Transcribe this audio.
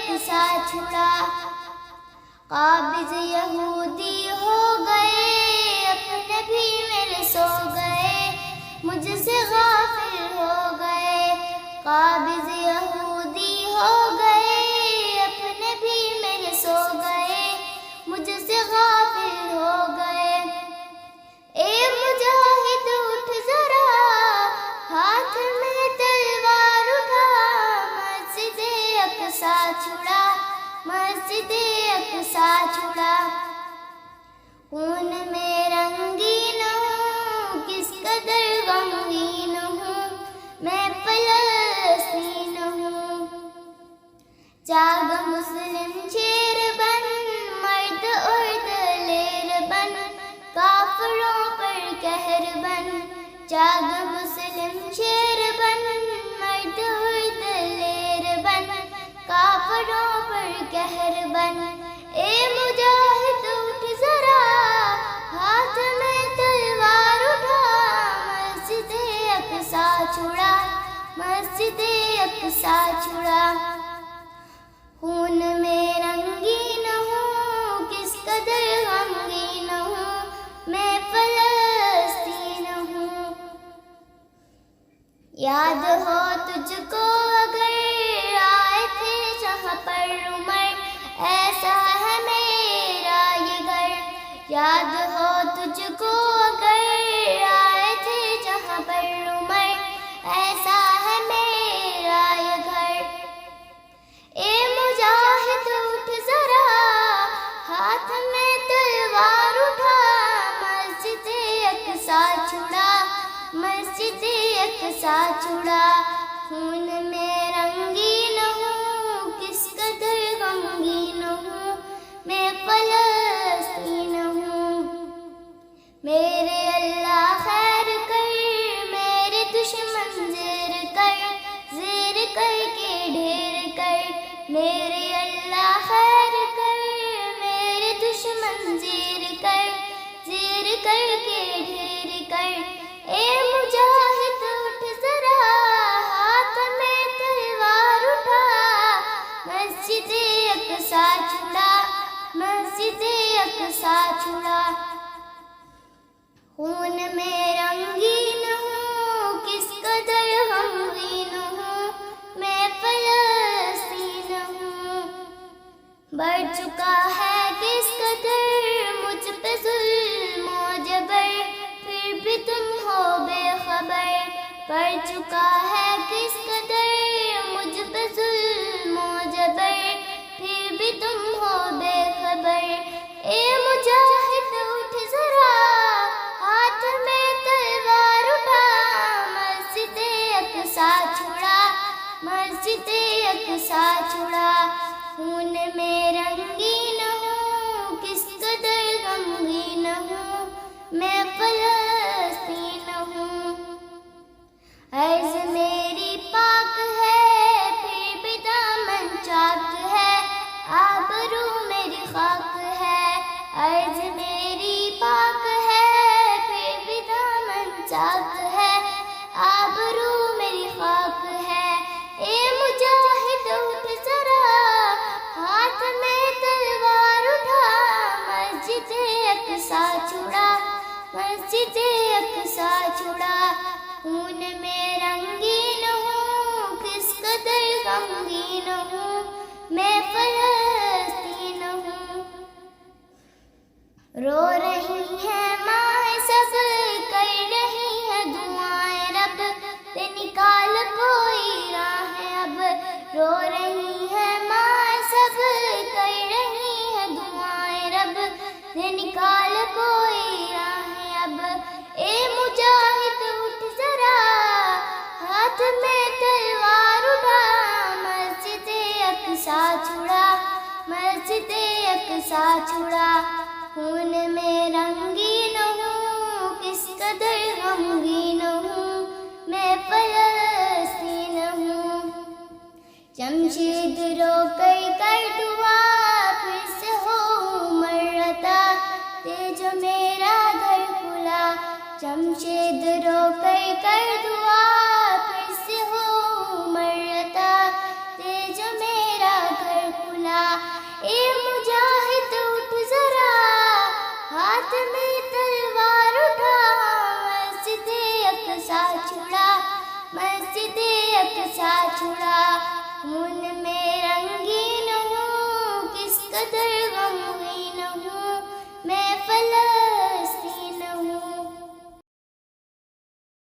یکساں چھڑا، قابض یہودی ہو گئے، اپنے بھی میرے سو گئے، مجھ سے غافل ہو گئے، قابض یہودی ہو گئے، اپنے بھی میرے سو گئے، مجھ سے غافل ہو گئے۔ اے مجاہد اٹھ ذرا، ہاتھ میں تلوار اٹھا، مسجد اقصیٰ چھڑا، مسجد اقصیٰ چھڑا۔ خون میں رنگین ہوں، کس قدر غمگین ہوں، میں فلسطین ہوں۔ جاگ مسلم شیر بن، مرد اور دلیر بن، کافروں پر قہر بن۔ جاگ مسلم شیر بن، مرد اور دلیر بن، کافروں پر قہر بن۔ اے مجاہد اٹھ ذرا، ہاتھ میں تلوار اٹھا، مسجد اقصیٰ چھڑا، مسجد اقصیٰ چھڑا۔ خون میں رنگین ہوں، کس قدر غمگین ہوں، میں فلسطین ہوں۔ یاد ہو تجھ کو اگر آئے تھے جہاں پر عمر، ایسا ہے میرا یہ گھر۔ یاد ہو تجھ کو اگر آئے تھے جہاں پر عمر، ایسا ہے میرا یہ گھر۔ اے مجاہد اٹھ ذرا، ہاتھ میں تلوار اٹھا، مسجد اقصیٰ چھڑا، مسجد اقصیٰ چھڑا۔ خون میں رنگین ہوں، کس قدر غمگین ہوں، میں فلسطین ہوں۔ میرے اللہ خیر کر، میرے دشمن زیر کر، زیر کر کے ڈھیر کر۔ میرے اللہ خیر کر، میرے دشمن زیر کر، زیر کر کے ڈھیر کر۔ اے مجاہد اٹھ ذرا، ہاتھ میں تلوار اٹھا، مسجد اقصیٰ چھڑا، مسجد اقصیٰ چھڑا۔ خون میں رنگین ہوں، کس قدر غمگین ہوں، میں فلسطین ہوں۔ بڑھ چکا ہے کس قدر مجھ پہ ظلم و جبر، پھر بھی تم ہو بے خبر۔ بڑھ چکا ہے کس قدر مجھ پہ ظلم و جبر، پھر بھی تم ہو بے خبر۔ اے مجاہد اٹھ ذرا، ہاتھ میں تلوار اٹھا، مسجد اقصیٰ چھڑا، مسجد اقصیٰ چھڑا۔ خون میں رنگین ہوں، کس قدر غمگین ہوں، میں فلسطین ہوں۔ عرض میری پاک ہے، پھر بھی دامن چاک ہے، آبرو میری خاک ہے۔ عرض میری پاک ہے، پھر بھی دامن چاک ہے، آبرو میری خاک ہے۔ اے مجاہد اٹھ ذرا، ہاتھ میں تلوار اٹھا، مسجد اقصیٰ چھڑا، مسجد اقصیٰ چھڑا۔ خون میں رنگین ہوں، کس قدر غمگین ہوں، میں فلسطین ہوں۔ رو رہی ہے ماں سب، کر رہی ہے دعائیں رب، تے نکال کوئی راہ اب۔ رو رہی ہے ماں سب، کر رہی ہے دعائیں رب، تے نکال کوئی راہ اب۔ اے مجاہد اٹھ ذرا، ہاتھ میں تلوار اٹھا، مسجد اقصیٰ چھڑا، مسجد اقصیٰ چھڑا۔ خون میں رنگین ہوں، کس قدر غمگین ہوں، میں فلسطین ہوں۔ جمشید رو کر دعا، پھر سے ہو مرتا، تے جو میرا گھر کھلا۔ جمشید رو کر دعا، پھر سے ہو مرتا، تے جو میرا گھر ہاتھ میں تلوار اٹھا مسجد اقصی چھڑا مسجد اقصی چھڑا خون میں رنگین ہوں کس قدر غمگین ہوں میں فلک